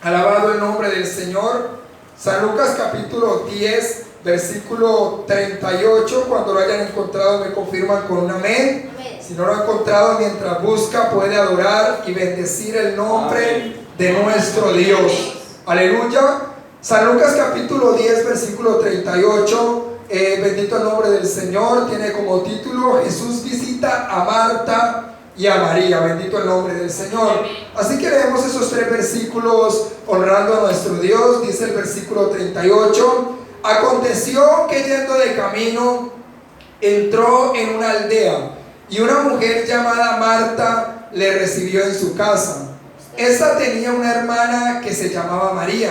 Alabado el nombre del Señor. San Lucas capítulo 10, versículo 38. Cuando lo hayan encontrado me confirman con un amén. Si no lo ha encontrado, mientras busca puede adorar y bendecir el nombre de nuestro Dios. Aleluya. San Lucas capítulo 10, versículo 38. Bendito el nombre del Señor. Tiene como título: Jesús visita a Marta y a María. Bendito el nombre del Señor. Así que leemos esos tres versículos honrando a nuestro Dios. Dice el versículo 38: Aconteció que yendo de camino entró en una aldea, y una mujer llamada Marta le recibió en su casa. Esta tenía una hermana que se llamaba María,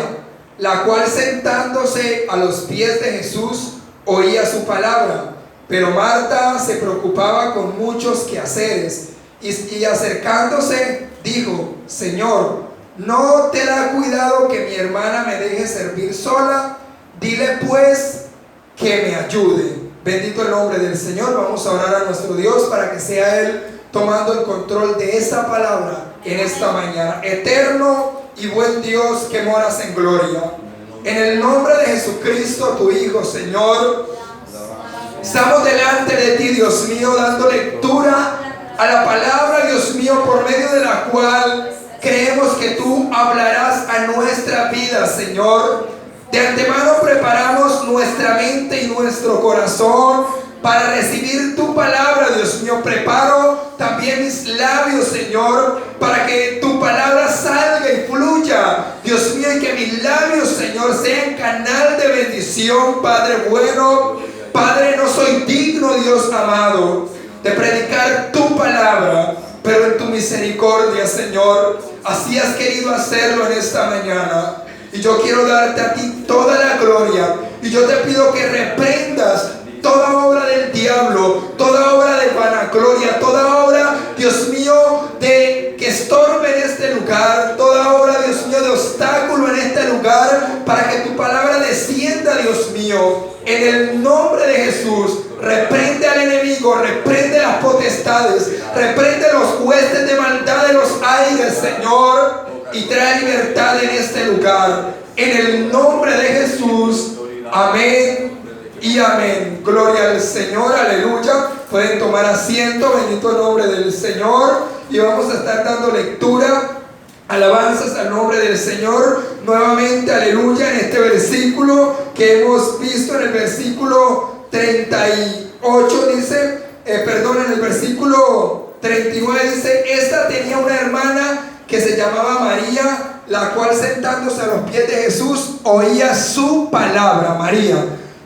la cual sentándose a los pies de Jesús oía su palabra. Pero Marta se preocupaba con muchos quehaceres, y acercándose dijo: Señor, ¿no te da cuidado que mi hermana me deje servir sola? Dile pues que me ayude. Bendito el nombre del Señor. Vamos a orar a nuestro Dios para que sea Él tomando el control de esta palabra en esta mañana. Eterno y buen Dios que moras en gloria, en el nombre de Jesucristo, tu Hijo, Señor, estamos delante de ti, Dios mío, dando lectura a la palabra, Dios mío, por medio de la cual creemos que tú hablarás a nuestra vida, Señor. De antemano preparamos nuestra mente y nuestro corazón para recibir tu palabra, Dios mío. Preparo también mis labios, Señor, para que tu palabra salga y fluya, Dios mío, y que mis labios, Señor, sean canal de bendición, Padre bueno. Padre, no soy digno, Dios amado, de predicar tu palabra, pero en tu misericordia, Señor, así has querido hacerlo en esta mañana. Y yo quiero darte a ti toda la gloria. Y yo te pido que reprendas toda obra del diablo, toda obra de vanagloria, toda obra, Dios mío, de que estorbe en este lugar, toda obra, Dios mío, de obstáculo en este lugar, para que tu palabra descienda, Dios mío. En el nombre de Jesús, reprende al enemigo, reprende las potestades, reprende los huestes de maldad de los aires, Señor, y trae libertad en este lugar. En el nombre de Jesús, amén y amén. Gloria al Señor, aleluya. Pueden tomar asiento, bendito el nombre del Señor. Y vamos a estar dando lectura, alabanzas al nombre del Señor nuevamente, aleluya, en este versículo que hemos visto en el versículo 38 dice, en el versículo 39 dice: Esta tenía una hermana que se llamaba María, la cual sentándose a los pies de Jesús oía su palabra. María.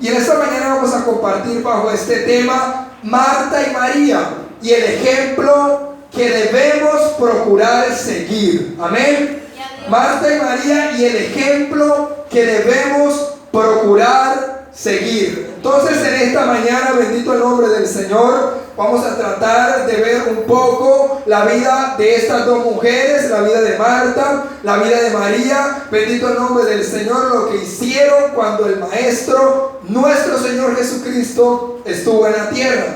Y en esta mañana vamos a compartir bajo este tema Marta y María y el ejemplo que debemos procurar seguir. Amén. Marta y María y el ejemplo que debemos procurar seguir. Entonces en esta mañana, bendito el nombre del Señor, vamos a tratar de ver un poco la vida de estas dos mujeres, la vida de Marta, la vida de María. Bendito el nombre del Señor, lo que hicieron cuando el Maestro, nuestro Señor Jesucristo, estuvo en la tierra.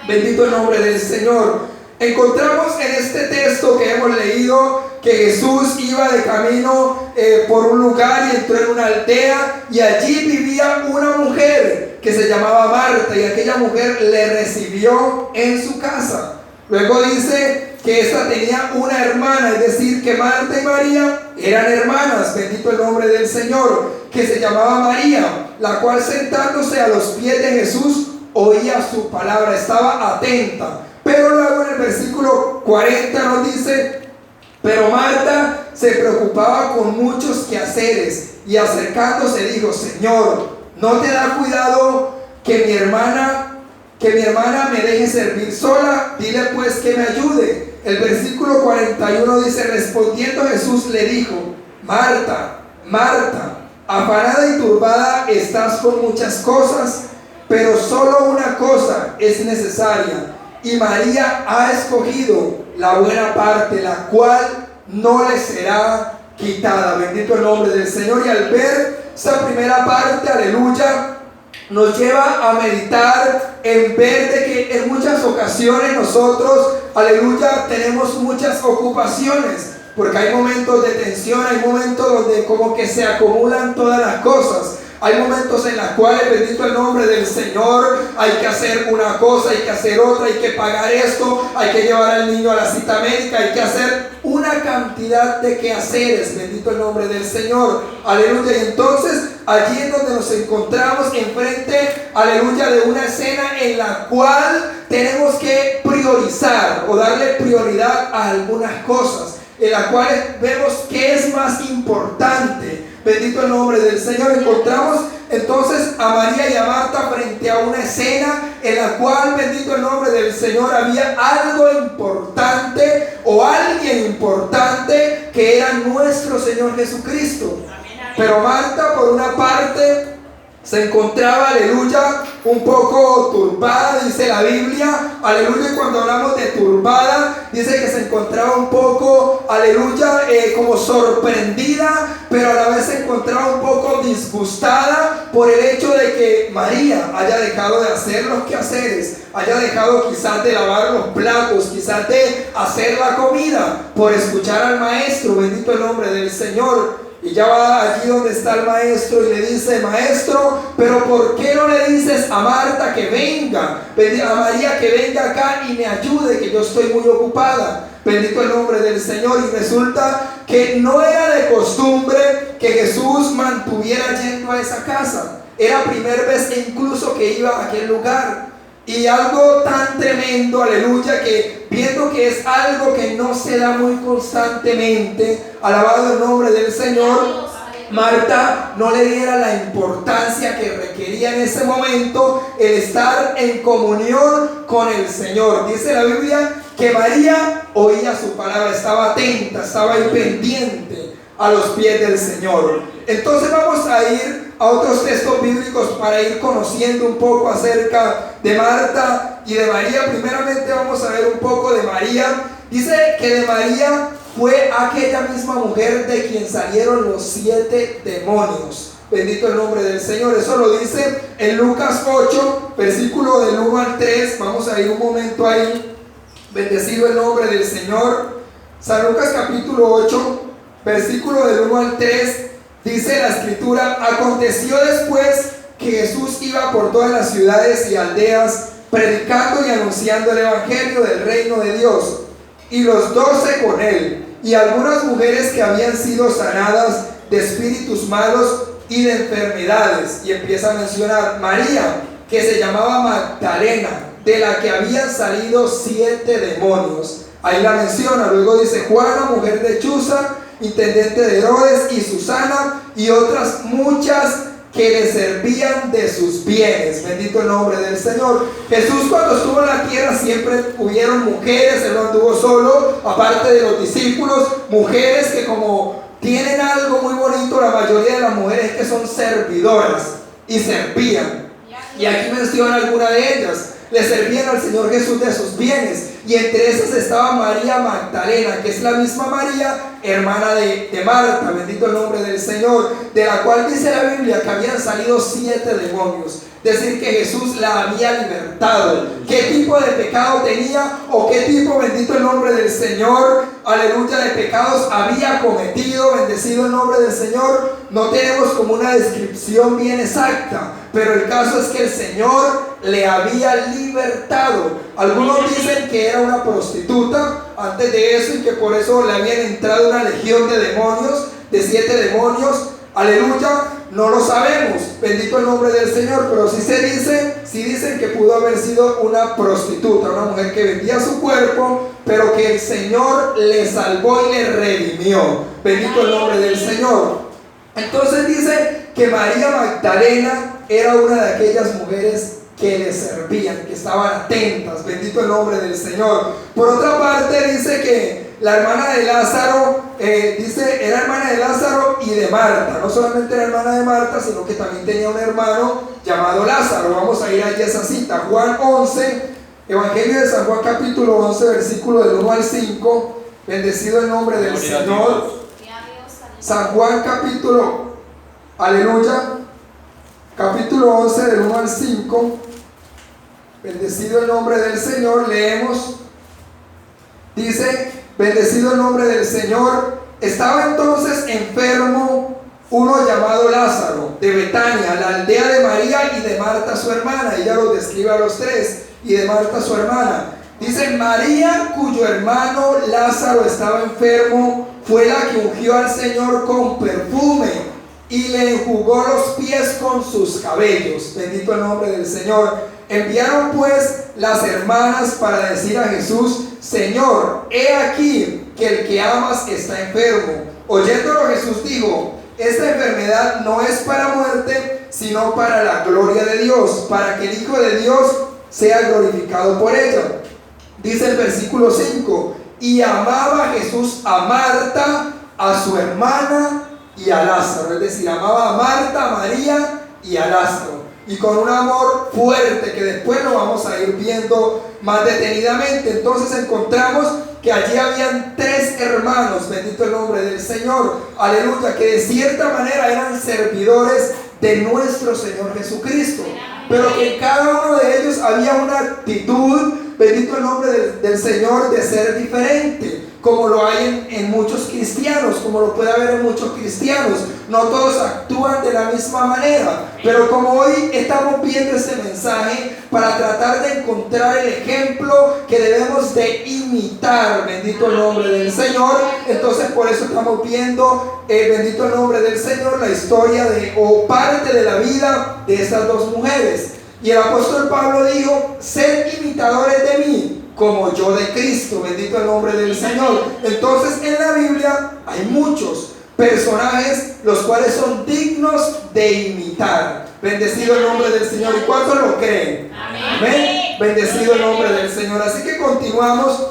Bendito el nombre del Señor. Encontramos en este texto que hemos leído que Jesús iba de camino por un lugar y entró en una aldea, y allí vivía una mujer que se llamaba Marta, y aquella mujer le recibió en su casa. Luego dice que esta tenía una hermana, es decir, que Marta y María eran hermanas, bendito el nombre del Señor, que se llamaba María, la cual sentándose a los pies de Jesús oía su palabra, estaba atenta. Pero luego en el versículo 40 nos dice: Pero Marta se preocupaba con muchos quehaceres, y acercándose dijo: Señor, ¿no te da cuidado que mi hermana me deje servir sola? Dile pues que me ayude. El versículo 41 dice: Respondiendo Jesús le dijo: Marta, Marta, afanada y turbada estás con muchas cosas, pero solo una cosa es necesaria. Y María ha escogido la buena parte, la cual no le será quitada. Bendito el nombre del Señor. Y al ver esta primera parte, aleluya, nos lleva a meditar en ver de que en muchas ocasiones nosotros, aleluya, tenemos muchas ocupaciones. porque hay momentos de tensión, hay momentos donde como que se acumulan todas las cosas. Hay momentos en los cuales, bendito el nombre del Señor, hay que hacer una cosa, hay que hacer otra, hay que pagar esto, hay que llevar al niño a la cita médica, hay que hacer una cantidad de quehaceres, bendito el nombre del Señor, aleluya. Y entonces allí es donde nos encontramos enfrente, aleluya, de una escena en la cual tenemos que priorizar o darle prioridad a algunas cosas, en las cuales vemos qué es más importante. Bendito el nombre del Señor. Encontramos entonces a María y a Marta frente a una escena en la cual, bendito el nombre del Señor, había algo importante o alguien importante que era nuestro Señor Jesucristo. Pero Marta, por una parte, se encontraba, aleluya, un poco turbada, dice la Biblia, aleluya. Y cuando hablamos de turbada, dice que se encontraba un poco, aleluya, como sorprendida, pero a la vez se encontraba un poco disgustada por el hecho de que María haya dejado de hacer los quehaceres, haya dejado quizás de lavar los platos, quizás de hacer la comida, por escuchar al maestro, bendito el nombre del Señor. Y ya va allí donde está el maestro y le dice: maestro, pero ¿por qué no le dices a Marta que venga, a María que venga acá y me ayude, que yo estoy muy ocupada? Bendito el nombre del Señor. Y resulta que no era de costumbre que Jesús mantuviera yendo a esa casa. Era primera vez incluso que iba a aquel lugar. Y algo tan tremendo, aleluya, que viendo que es algo que no se da muy constantemente, alabado el nombre del Señor, Marta no le diera la importancia que requería en ese momento el estar en comunión con el Señor. Dice la Biblia que María oía su palabra, estaba atenta, estaba ahí pendiente a los pies del Señor. Entonces vamos a ir a otros textos bíblicos para ir conociendo un poco acerca de Marta y de María. Primeramente vamos a ver un poco de María. Dice que de María fue aquella misma mujer de quien salieron los 7 demonios. Bendito el nombre del Señor. Eso lo dice en Lucas 8, versículo del 1 al 3. Vamos a ir un momento ahí. Bendecido el nombre del Señor. San Lucas capítulo 8, versículo del 1 al 3. Dice la escritura: aconteció después que Jesús iba por todas las ciudades y aldeas, predicando y anunciando el evangelio del reino de Dios, y los 12 con él, y algunas mujeres que habían sido sanadas de espíritus malos y de enfermedades. Y empieza a mencionar María, que se llamaba Magdalena, de la que habían salido 7 demonios. Ahí la menciona. Luego dice Juana, mujer de Chuza, intendente de Herodes, y Susana, y otras muchas que le servían de sus bienes. Bendito el nombre del Señor. Jesús, cuando estuvo en la tierra, siempre hubieron mujeres. Él no anduvo solo, aparte de los discípulos, mujeres que, como tienen algo muy bonito, la mayoría de las mujeres, que son servidoras y servían. Y aquí menciona alguna de ellas. Le servían al Señor Jesús de sus bienes, y entre esas estaba María Magdalena, que es la misma María, hermana de Marta, bendito el nombre del Señor, de la cual dice la Biblia que habían salido 7 demonios. Decir que Jesús la había libertado. ¿Qué tipo de pecado tenía? ¿O qué tipo, bendito el nombre del Señor, aleluya, de pecados había cometido? Bendecido el nombre del Señor. No tenemos como una descripción bien exacta, pero el caso es que el Señor le había libertado. Algunos dicen que era una prostituta antes de eso, y que por eso le habían entrado una legión de demonios, de 7 demonios. Aleluya, no lo sabemos, bendito el nombre del Señor, pero sí dicen que pudo haber sido una prostituta, una mujer que vendía su cuerpo, pero que el Señor le salvó y le redimió. Bendito el nombre del Señor. Entonces dice que María Magdalena era una de aquellas mujeres que le servían, que estaban atentas. Bendito el nombre del Señor. Por otra parte, dice que la hermana de Lázaro, era hermana de Lázaro y de Marta. No solamente era hermana de Marta, sino que también tenía un hermano llamado Lázaro. Vamos a ir allí a esa cita. Juan 11, Evangelio de San Juan capítulo 11, versículo del 1 al 5. Bendecido el nombre del Señor. San Juan capítulo, aleluya, capítulo 11 del 1 al 5. Bendecido el nombre del Señor. Leemos. Dice Bendecido el nombre del Señor. Estaba entonces enfermo uno llamado Lázaro, de Betania, la aldea de María y de Marta su hermana. Ella los describe a los tres, y de Marta su hermana. Dice: María, cuyo hermano Lázaro estaba enfermo, fue la que ungió al Señor con perfume y le enjugó los pies con sus cabellos. Bendito el nombre del Señor. Enviaron pues las hermanas para decir a Jesús: Señor, he aquí que el que amas está enfermo. Oyéndolo, Jesús dijo: esta enfermedad no es para muerte, sino para la gloria de Dios, para que el Hijo de Dios sea glorificado por ella. Dice el versículo 5: y amaba Jesús a Marta, a su hermana y a Lázaro. Es decir, amaba a Marta, a María y a Lázaro, y con un amor fuerte que después lo vamos a ir viendo más detenidamente. Entonces encontramos que allí habían tres hermanos, bendito el nombre del Señor, aleluya, que de cierta manera eran servidores de nuestro Señor Jesucristo, pero que en cada uno de ellos había una actitud, bendito el nombre del Señor, de ser diferente, como lo hay en muchos cristianos, como lo puede haber en muchos cristianos. No todos actúan de la misma manera, pero como hoy estamos viendo este mensaje para tratar de encontrar el ejemplo que debemos de imitar, bendito el nombre del Señor, entonces por eso estamos viendo, bendito el nombre del Señor, la historia o parte de la vida de estas dos mujeres. Y el apóstol Pablo dijo: sed imitadores de mí, como yo de Cristo. Bendito el nombre del Señor. Entonces en la Biblia hay muchos personajes los cuales son dignos de imitar. Bendecido el nombre del Señor. ¿Y cuántos lo creen? Amén. Bendecido el nombre del Señor. Así que continuamos.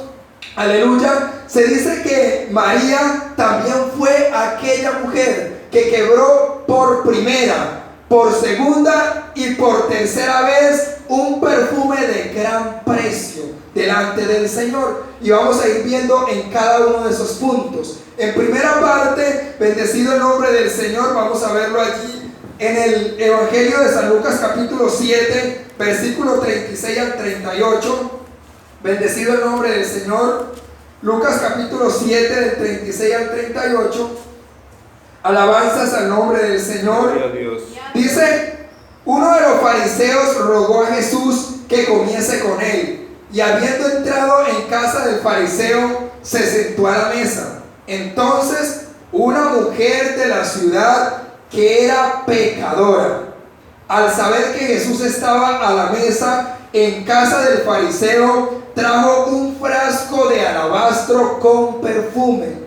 Aleluya. Se dice que María también fue aquella mujer que quebró por primera, por segunda y por tercera vez un perfume de gran precio delante del Señor. Y vamos a ir viendo en cada uno de esos puntos. En primera parte, bendecido el nombre del Señor, vamos a verlo allí en el Evangelio de San Lucas capítulo 7, versículo 36 al 38. Bendecido el nombre del Señor. Lucas capítulo 7, del 36 al 38. Alabanzas al nombre del Señor. Dice: uno de los fariseos rogó a Jesús que comiese con él, y habiendo entrado en casa del fariseo, se sentó a la mesa. Entonces una mujer de la ciudad, que era pecadora, al saber que Jesús estaba a la mesa en casa del fariseo, trajo un frasco de alabastro con perfume,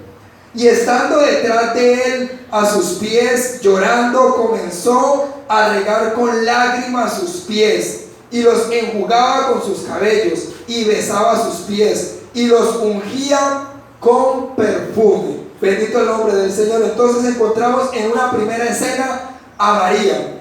y estando detrás de él a sus pies, llorando, comenzó a regar con lágrimas sus pies, y los enjugaba con sus cabellos, y besaba sus pies, y los ungía con perfume. Bendito el nombre del Señor. Entonces encontramos en una primera escena a María.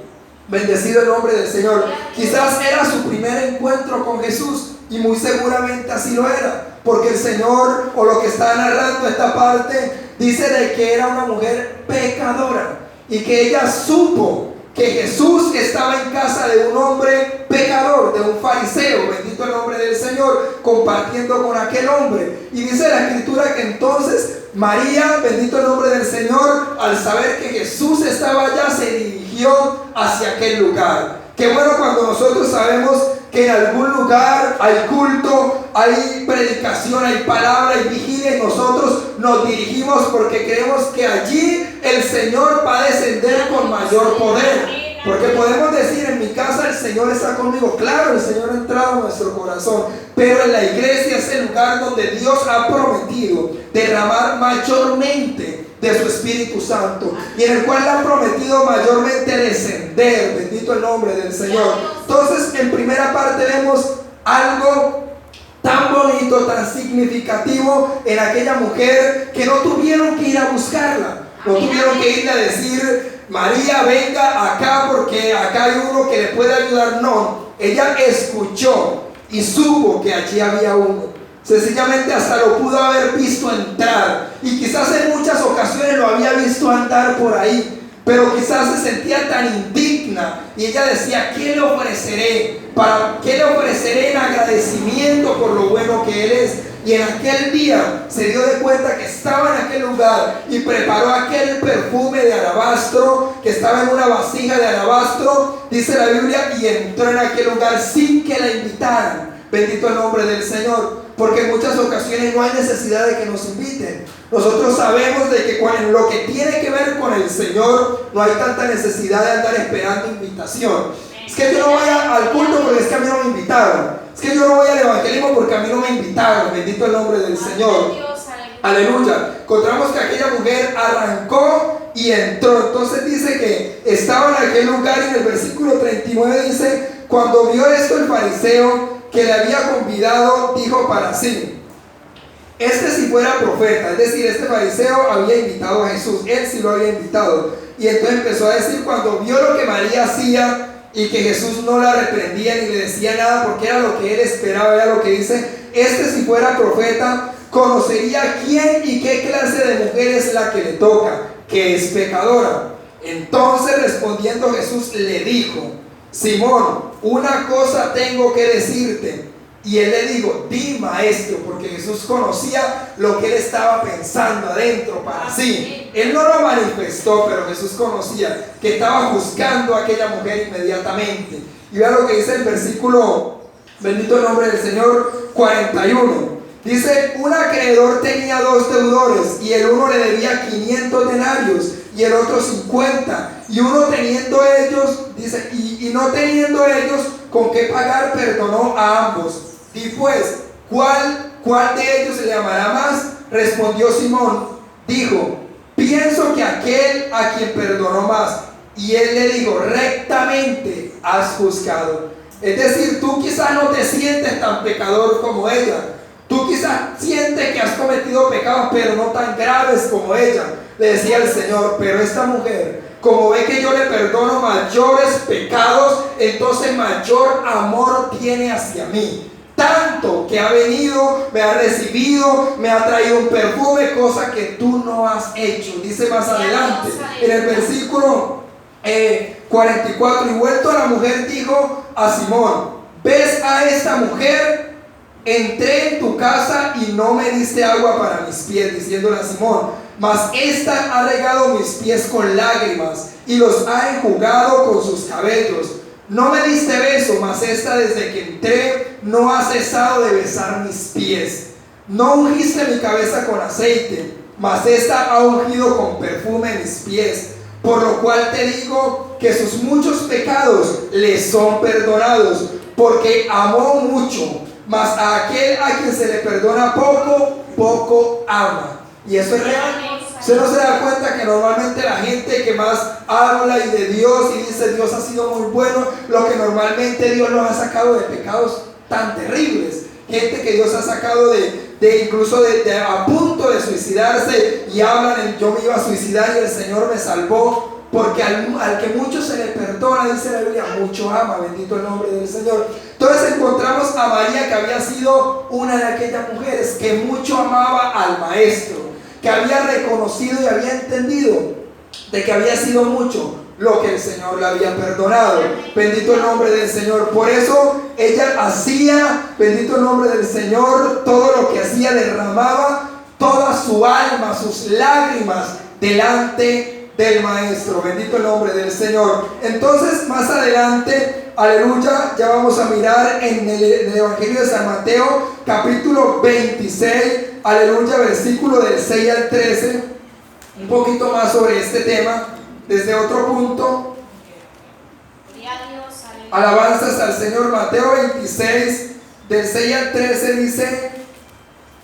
Bendecido el nombre del Señor. Quizás era su primer encuentro con Jesús, y muy seguramente así lo era, porque el Señor, o lo que está narrando esta parte, dice de que era una mujer pecadora, y que ella supo que Jesús estaba en casa de un hombre pecador, de un fariseo, bendito el nombre del Señor, compartiendo con aquel hombre. Y dice la Escritura que entonces María, bendito el nombre del Señor, al saber que Jesús estaba allá, se dirigió hacia aquel lugar. Qué bueno cuando nosotros sabemos que en algún lugar hay culto, hay predicación, hay palabra, hay vigilia, y nosotros nos dirigimos porque creemos que allí el Señor va a descender con mayor poder. Porque podemos decir: en mi casa el Señor está conmigo. Claro, el Señor ha entrado en nuestro corazón, pero en la iglesia es el lugar donde Dios ha prometido derramar mayormente de su Espíritu Santo, y en el cual ha prometido mayormente descender. Bendito el nombre del Señor. Entonces en primera parte vemos algo tan bonito, tan significativo en aquella mujer, que no tuvieron que ir a buscarla, no tuvieron que irle a decir: María, venga acá porque acá hay uno que le puede ayudar. No, ella escuchó y supo que allí había uno. Sencillamente hasta lo pudo haber visto entrar, y quizás en muchas ocasiones lo había visto andar por ahí, pero quizás se sentía tan indigna, y ella decía: ¿qué le ofreceré? ¿Para qué le ofreceré en agradecimiento por lo bueno que Él es? y en aquel día se dio de cuenta que estaba en aquel lugar y preparó aquel perfume de alabastro que estaba en una vasija de alabastro, dice la Biblia, y entró en aquel lugar sin que la invitaran. Bendito el nombre del Señor, porque en muchas ocasiones no hay necesidad de que nos inviten. Nosotros sabemos de que en lo que tiene que ver con el Señor no hay tanta necesidad de andar esperando invitación. Es que yo no voy al culto porque es que a mí no me invitaron. Es que yo no voy al evangelismo porque a mí no me invitaron. Bendito el nombre del Señor. Aleluya. Encontramos que aquella mujer arrancó y entró. Entonces dice que estaba en aquel lugar, y en el versículo 39 dice: cuando vio esto el fariseo que le había convidado, dijo para sí: este si fuera profeta. Es decir, este fariseo había invitado a Jesús, él sí lo había invitado. Y entonces empezó a decir, cuando vio lo que María hacía y que Jesús no la reprendía ni le decía nada, porque era lo que él esperaba, era lo que dice: este si fuera profeta, conocería quién y qué clase de mujer es la que le toca, que es pecadora. Entonces respondiendo Jesús le dijo: Simón, una cosa tengo que decirte. Y él le dijo: di, maestro, porque Jesús conocía lo que él estaba pensando adentro para sí. Él no lo manifestó, pero Jesús conocía que estaba juzgando a aquella mujer inmediatamente. Y vea lo que dice el versículo, bendito el nombre del Señor, 41. Dice: un acreedor tenía 2 deudores, y el uno le debía 500 denarios y el otro 50. Y uno teniendo ellos, dice, y no teniendo ellos con qué pagar, perdonó a ambos. Y pues, ¿cuál de ellos se le amará más? Respondió Simón. Dijo: pienso que aquel a quien perdonó más. Y él le dijo: rectamente has juzgado. Es decir, tú quizás no te sientes tan pecador como ella. Tú quizás sientes que has cometido pecados, pero no tan graves como ella. Le decía el Señor: pero esta mujer, como ve que yo le perdono mayores pecados, entonces mayor amor tiene hacia mí. Tanto que ha venido, me ha recibido, me ha traído un perfume, cosa que tú no has hecho. Dice más adelante, en el versículo 44, y vuelto a la mujer dijo a Simón: ¿ves a esta mujer? Entré en tu casa y no me diste agua para mis pies, diciéndole a Simón: mas esta ha regado mis pies con lágrimas y los ha enjugado con sus cabellos. No me diste beso, mas esta desde que entré no ha cesado de besar mis pies. No ungiste mi cabeza con aceite, mas esta ha ungido con perfume mis pies. Por lo cual te digo que sus muchos pecados le son perdonados, porque amó mucho. Mas a aquel a quien se le perdona poco, poco ama. Y eso es real. Usted no se da cuenta que normalmente la gente que más habla y de Dios y dice Dios ha sido muy bueno, lo que normalmente Dios los ha sacado de pecados tan terribles. Gente que Dios ha sacado incluso a punto de suicidarse, y hablan: yo me iba a suicidar y el Señor me salvó. Porque al que mucho se le perdona, dice la Biblia, mucho ama. Bendito el nombre del Señor. Entonces encontramos a María, que había sido una de aquellas mujeres que mucho amaba al Maestro, que había reconocido y había entendido de que había sido mucho lo que el Señor le había perdonado. Bendito el nombre del Señor. Por eso ella hacía, bendito el nombre del Señor, todo lo que hacía, derramaba toda su alma, sus lágrimas delante del Maestro. Bendito el nombre del Señor. Entonces más adelante, aleluya, ya vamos a mirar en el Evangelio de San Mateo, capítulo 26, aleluya, versículo del 6 al 13, un poquito más sobre este tema, desde otro punto. Alabanzas al Señor. Mateo 26, del 6 al 13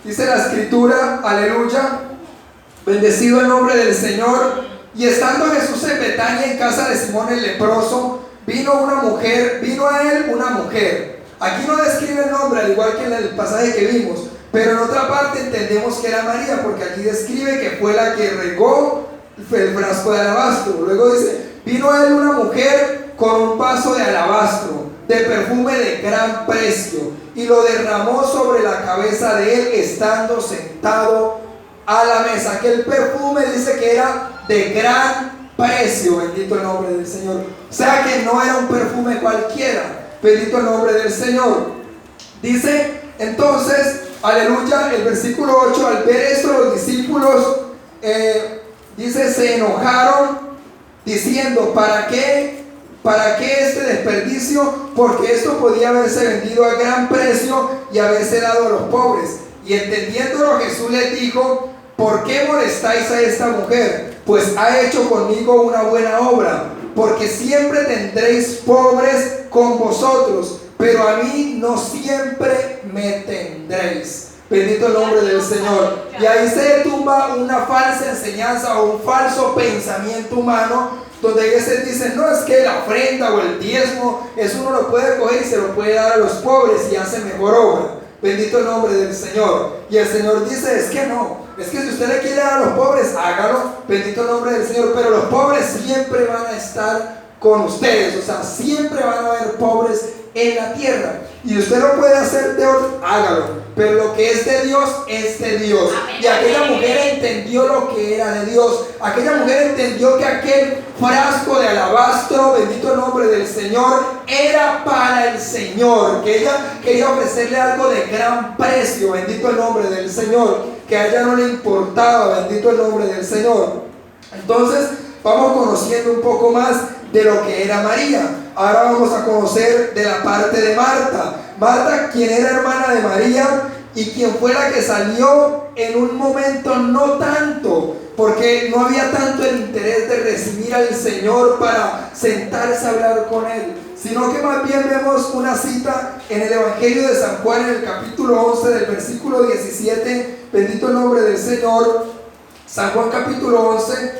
dice la escritura, aleluya, bendecido el nombre del Señor. Y estando Jesús en Betania, en casa de Simón el leproso, vino a él una mujer. Aquí no describe el nombre, al igual que en el pasaje que vimos, pero en otra parte entendemos que era María, porque aquí describe que fue la que regó el frasco de alabastro. Luego dice: vino a él una mujer con un vaso de alabastro, de perfume de gran precio, y lo derramó sobre la cabeza de él, estando sentado a la mesa. Aquel perfume dice que era de gran precio. Bendito el nombre del Señor. O sea que no era un perfume cualquiera. Bendito el nombre del Señor. Dice entonces Aleluya. El versículo 8, al ver esto los discípulos, dice, se enojaron diciendo, ¿para qué este desperdicio? Porque esto podía haberse vendido a gran precio y haberse dado a los pobres. Y entendiéndolo, Jesús les dijo, ¿por qué molestáis a esta mujer? Pues ha hecho conmigo una buena obra, porque siempre tendréis pobres con vosotros, pero a mí no siempre me tendréis. Bendito el nombre del Señor. Y ahí se tumba una falsa enseñanza o un falso pensamiento humano, donde a veces dicen, no, es que la ofrenda o el diezmo, eso uno lo puede coger y se lo puede dar a los pobres y hace mejor obra. Bendito el nombre del Señor. Y el Señor dice, es que no, es que si usted le quiere dar a los pobres, hágalo. Bendito el nombre del Señor. Pero los pobres siempre van a estar con ustedes, o sea, siempre van a haber pobres en la tierra. Y usted lo puede hacer de otro, hágalo. Pero lo que es de Dios, es de Dios. Y aquella mujer entendió lo que era de Dios. Aquella mujer entendió que aquel frasco de alabastro, bendito el nombre del Señor, era para el Señor. Que ella quería ofrecerle algo de gran precio, bendito el nombre del Señor. Que a ella no le importaba, bendito el nombre del Señor. Entonces, vamos conociendo un poco más de lo que era María. Ahora vamos a conocer de la parte de Marta. Marta, quien era hermana de María y quien fue la que salió en un momento no tanto, porque no había tanto el interés de recibir al Señor para sentarse a hablar con Él, sino que más bien vemos una cita en el Evangelio de San Juan, en el capítulo 11, del versículo 17, bendito el nombre del Señor. San Juan capítulo 11,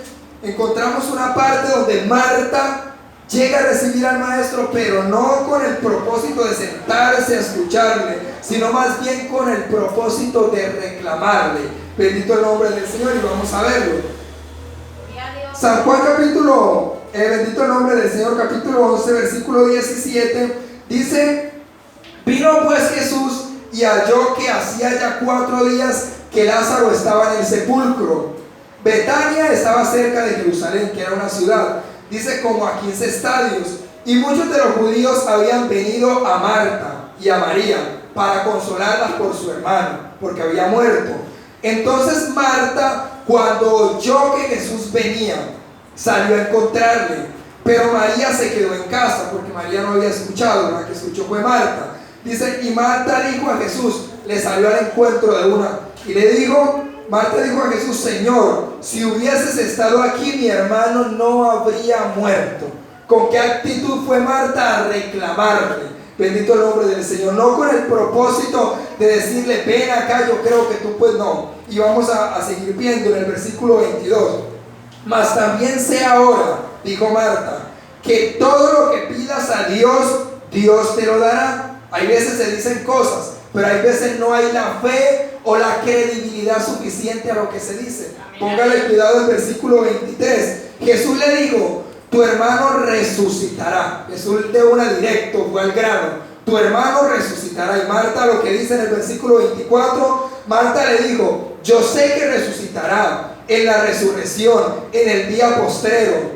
encontramos una parte donde Marta llega a recibir al maestro, pero no con el propósito de sentarse a escucharle, sino más bien con el propósito de reclamarle. Bendito el nombre del Señor, y vamos a verlo. San Juan capítulo, bendito el nombre del Señor, capítulo 11, versículo 17, dice, vino pues Jesús y halló que hacía ya 4 días que Lázaro estaba en el sepulcro. Betania estaba cerca de Jerusalén, que era una ciudad, dice, como a 15 estadios, y muchos de los judíos habían venido a Marta y a María para consolarlas por su hermano, porque había muerto. Entonces Marta, cuando oyó que Jesús venía, salió a encontrarle, pero María se quedó en casa, porque María no había escuchado, la que escuchó fue Marta. Dice, y Marta dijo a Jesús, le salió al encuentro de una, y le dijo, Marta dijo a Jesús, Señor, si hubieses estado aquí, mi hermano no habría muerto. ¿Con qué actitud fue Marta a reclamarle? Bendito el nombre del Señor. No con el propósito de decirle, ven acá, yo creo que tú, pues no. Y vamos a seguir viendo en el versículo 22. Mas también sé ahora, dijo Marta, que todo lo que pidas a Dios, Dios te lo dará. Hay veces se dicen cosas, pero hay veces no hay la fe o la credibilidad suficiente a lo que se dice. Póngale cuidado al versículo 23. Jesús le dijo, tu hermano resucitará. Jesús de una directo, fue al grano. Tu hermano resucitará. Y Marta, lo que dice en el versículo 24, Marta le dijo, yo sé que resucitará en la resurrección, en el día postrero.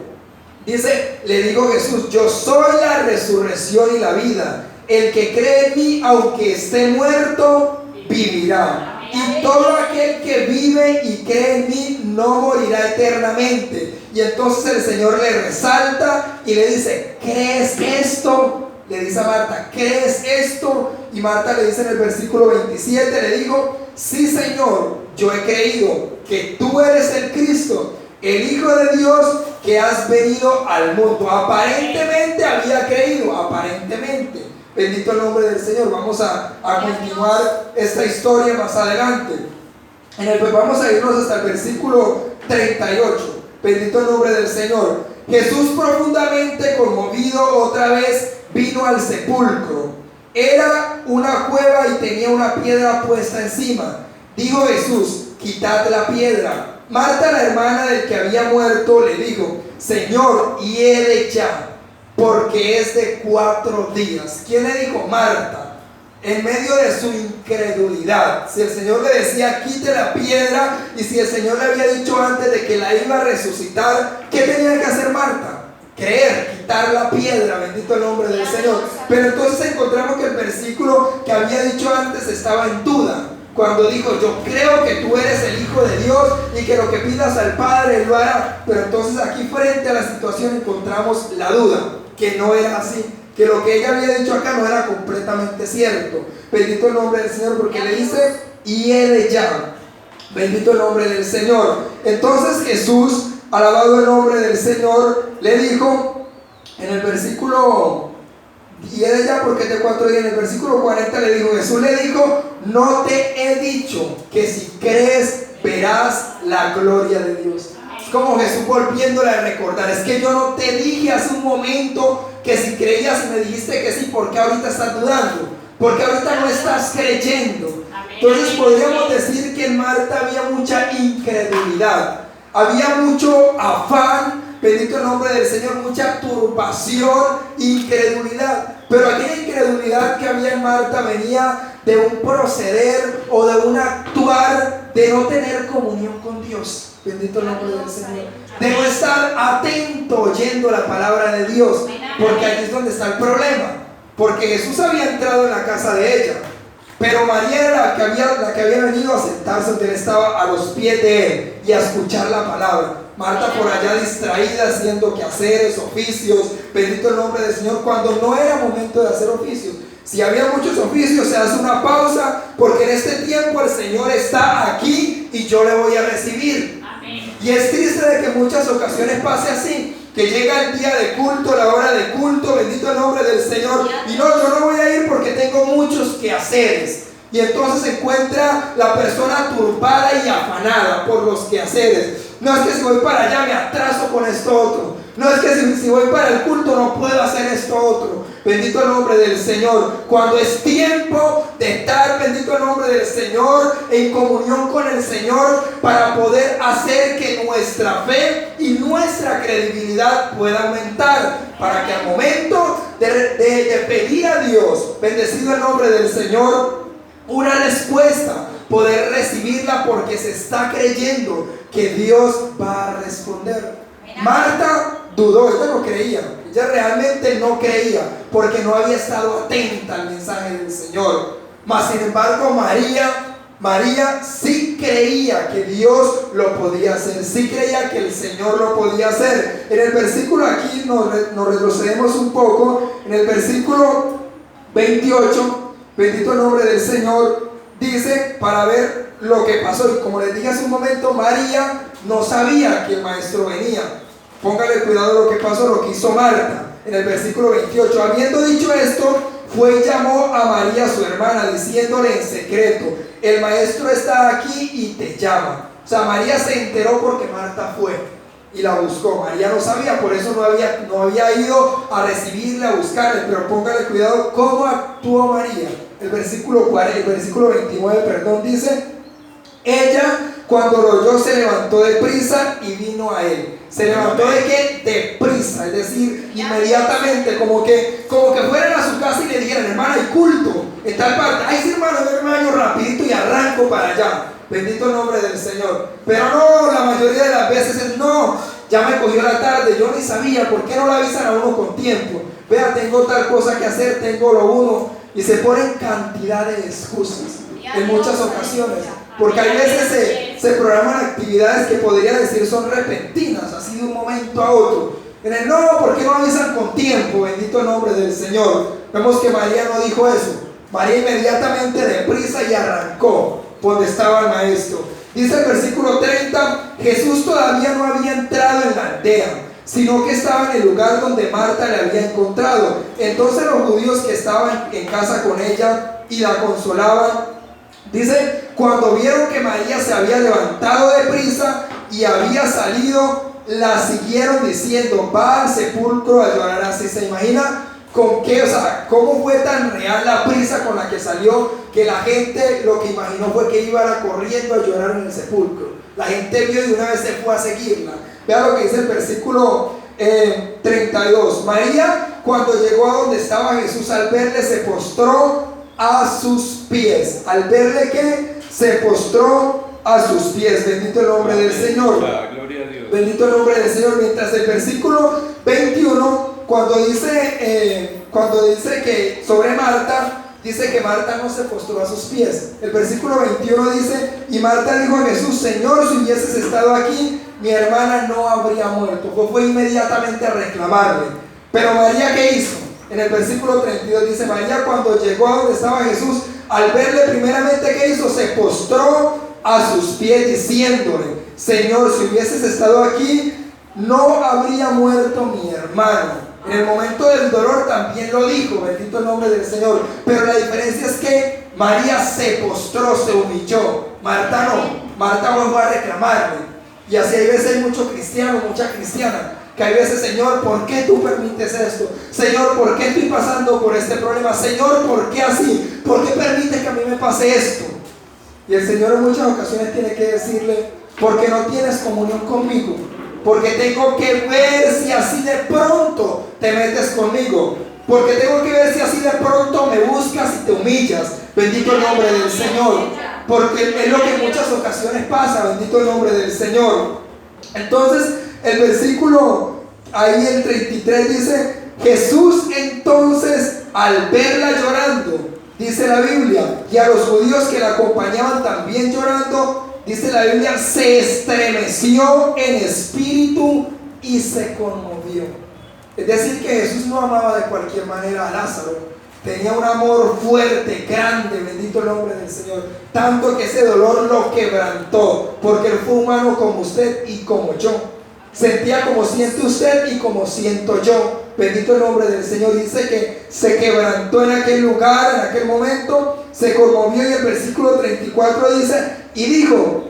Dice, le dijo Jesús, yo soy la resurrección y la vida. El que cree en mí, aunque esté muerto, vivirá. Y todo aquel que vive y cree en mí no morirá eternamente. Y entonces el Señor le resalta y le dice, ¿crees esto? Le dice a Marta, ¿crees esto? Y Marta le dice en el versículo 27, le dijo, sí, Señor, yo he creído que tú eres el Cristo, el Hijo de Dios, que has venido al mundo. Aparentemente había creído, aparentemente. Bendito el nombre del Señor. Vamos a continuar esta historia más adelante. Vamos a irnos hasta el versículo 38. Bendito el nombre del Señor. Jesús, profundamente conmovido, otra vez vino al sepulcro. Era una cueva y tenía una piedra puesta encima. Dijo Jesús, quitad la piedra. Marta, la hermana del que había muerto, le dijo, Señor, hiede ya, porque es de 4 días. ¿Quién le dijo? Marta. En medio de su incredulidad, si el Señor le decía quite la piedra, y si el Señor le había dicho antes de que la iba a resucitar, ¿qué tenía que hacer Marta? Creer, quitar la piedra. Bendito el nombre del Señor. Pero entonces encontramos que el versículo que había dicho antes estaba en duda. cuando dijo, yo creo que tú eres el Hijo de Dios y que lo que pidas al Padre Él lo hará. Pero entonces aquí frente a la situación encontramos la duda, que no era así, que lo que ella había dicho acá no era completamente cierto. Bendito el nombre del Señor, porque le dice, y ella, bendito el nombre del Señor. Entonces Jesús, alabado el nombre del Señor, le dijo en el versículo, y ella, porque te 4 días, en el versículo 40 le dijo, Jesús le dijo, no te he dicho que si crees verás la gloria de Dios. Es como Jesús volviéndole a recordar, es que yo no te dije hace un momento que si creías y me dijiste que sí, ¿por qué ahorita estás dudando? Porque ahorita no estás creyendo. Entonces podríamos decir que en Marta había mucha incredulidad, había mucho afán, bendito el nombre del Señor, mucha turbación, incredulidad. Pero aquella incredulidad que había en Marta venía de un proceder o de un actuar de no tener comunión con Dios. Bendito el nombre del Señor. De no estar atento oyendo la palabra de Dios. Porque allí es donde está el problema. Porque Jesús había entrado en la casa de ella, pero María era la que había venido a sentarse donde él estaba, a los pies de él y a escuchar la palabra. Marta por allá distraída haciendo quehaceres, oficios, bendito el nombre del Señor, cuando no era momento de hacer oficios. Si había muchos oficios, se hace una pausa, porque en este tiempo el Señor está aquí y yo le voy a recibir. Amén. Y es triste de que en muchas ocasiones pase así, que llega el día de culto, la hora de culto, bendito el nombre del Señor, y no, yo no voy a ir porque tengo muchos quehaceres. Y entonces se encuentra la persona turbada y afanada por los quehaceres. No es que si voy para allá me atraso con esto otro. No es que si voy para el culto no puedo hacer esto otro. Bendito el nombre del Señor. Cuando es tiempo de estar, bendito el nombre del Señor, en comunión con el Señor, para poder hacer que nuestra fe y nuestra credibilidad pueda aumentar, para que al momento de pedir a Dios, bendecido el nombre del Señor, una respuesta, poder recibirla, porque se está creyendo que Dios va a responder. Marta dudó, ella no creía, ella realmente no creía, porque no había estado atenta al mensaje del Señor. Mas sin embargo María sí creía que Dios lo podía hacer, sí creía que el Señor lo podía hacer. En el versículo aquí nos retrocedemos un poco, en el versículo 28, bendito el nombre del Señor, dice, para ver lo que pasó. Y como les dije hace un momento, María no sabía que el maestro venía. Póngale cuidado a lo que pasó, lo que hizo Marta. En el versículo 28, habiendo dicho esto, fue y llamó a María su hermana, diciéndole en secreto, el maestro está aquí y te llama. O sea, María se enteró porque Marta fue y la buscó. María no sabía, por eso no había ido a recibirla, a buscarle. Pero póngale cuidado cómo actuó María. El versículo 29, perdón, dice, ella cuando lo oyó se levantó deprisa y vino a él. ¿Se levantó de qué? Deprisa, es decir, inmediatamente, como que fueran a su casa y le dijeran, hermana, hay culto en tal parte. Ay, sí, hermano, yo me baño rapidito y arranco para allá. Bendito el nombre del Señor. Pero no, la mayoría de las veces es, no, ya me cogió la tarde, yo ni sabía. ¿Por qué no la avisan a uno con tiempo? Vea, tengo tal cosa que hacer, tengo lo uno. Y se ponen cantidad de excusas en muchas ocasiones, porque hay veces se programan actividades que podría decir son repentinas, así de un momento a otro. En el no, ¿por qué no avisan con tiempo? Bendito el nombre del Señor. Vemos que María no dijo eso. María inmediatamente deprisa y arrancó donde estaba el maestro. Dice el versículo 30, Jesús todavía no había entrado en la aldea, sino que estaba en el lugar donde Marta le había encontrado. Entonces los judíos que estaban en casa con ella y la consolaban, dice, cuando vieron que María se había levantado deprisa y había salido, la siguieron diciendo, va al sepulcro a llorar. Así se imagina con qué, o sea, cómo fue tan real la prisa con la que salió, que la gente lo que imaginó fue que iba corriendo a llorar en el sepulcro. La gente vio y de una vez se fue a seguirla. Vea lo que dice el versículo 32. María, cuando llegó a donde estaba Jesús, al verle se postró a sus pies. Al verle que se postró a sus pies. Bendito el nombre del Señor. Gloria a Dios. Bendito el nombre del Señor. Mientras el versículo 21, cuando dice que sobre Marta, dice que Marta no se postró a sus pies. El versículo 21 dice: y Marta dijo a Jesús: Señor, si hubieses estado aquí, mi hermana no habría muerto. Fue inmediatamente a reclamarle. Pero María, ¿qué hizo? En el versículo 32 dice: María, cuando llegó a donde estaba Jesús, al verle primeramente, ¿qué hizo? Se postró a sus pies diciéndole: Señor, si hubieses estado aquí, no habría muerto mi hermano. En el momento del dolor también lo dijo, bendito el nombre del Señor. Pero la diferencia es que María se postró, se humilló. Marta no. Marta fue a reclamarle. Y así hay veces hay muchos cristianos, muchas cristianas, que hay veces: Señor, ¿por qué tú permites esto? Señor, ¿por qué estoy pasando por este problema? Señor, ¿por qué así? ¿Por qué permites que a mí me pase esto? Y el Señor en muchas ocasiones tiene que decirle: porque no tienes comunión conmigo, porque tengo que ver si así de pronto te metes conmigo, porque tengo que ver si así de pronto me buscas y te humillas. Bendito el nombre del Señor, porque es lo que en muchas ocasiones pasa. Bendito el nombre del Señor. Entonces el versículo ahí, el 33, dice: Jesús entonces, al verla llorando, dice la Biblia, y a los judíos que la acompañaban también llorando, dice la Biblia, se estremeció en espíritu y se conmovió. Es decir, que Jesús no amaba de cualquier manera a Lázaro. Tenía un amor fuerte, grande, bendito el nombre del Señor. Tanto que ese dolor lo quebrantó, porque él fue humano como usted y como yo. Sentía como siente usted y como siento yo. Bendito el nombre del Señor. Dice que se quebrantó en aquel lugar, en aquel momento, se conmovió. Y el versículo 34 dice: y dijo: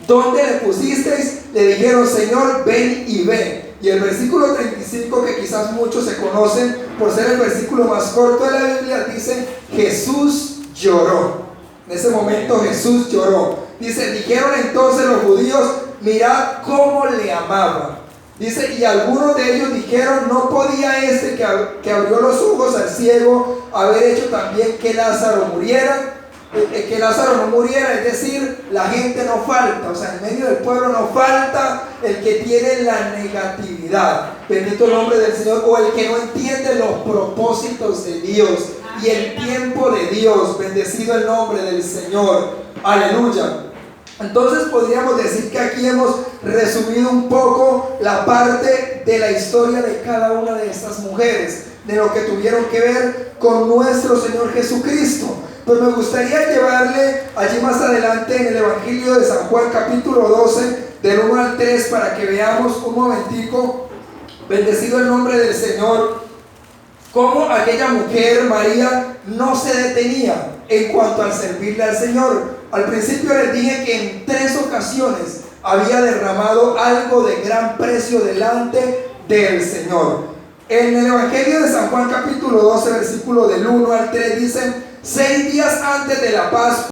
¿dónde le pusisteis? Le dijeron: Señor, ven y ve. Y el versículo 35, que quizás muchos se conocen por ser el versículo más corto de la Biblia, dice: Jesús lloró. En ese momento Jesús lloró. Dice: dijeron entonces los judíos: mirad cómo le amaba. Dice: y algunos de ellos dijeron: no podía este que abrió los ojos al ciego haber hecho también que Lázaro muriera. Que Lázaro no muriera, es decir, la gente no falta, o sea, en medio del pueblo no falta el que tiene la negatividad, bendito el nombre del Señor, o el que no entiende los propósitos de Dios y el tiempo de Dios. Bendecido el nombre del Señor, aleluya. Entonces podríamos decir que aquí hemos resumido un poco la parte de la historia de cada una de estas mujeres, de lo que tuvieron que ver con nuestro Señor Jesucristo. Pues me gustaría llevarle allí más adelante en el Evangelio de San Juan, capítulo 12, del 1 al 3, para que veamos un momentico, bendecido el nombre del Señor, cómo aquella mujer, María, no se detenía en cuanto al servirle al Señor. Al principio les dije que en 3 ocasiones había derramado algo de gran precio delante del Señor. En el Evangelio de San Juan, capítulo 12, versículo del 1 al 3, dice: 6 días antes de la Pascua,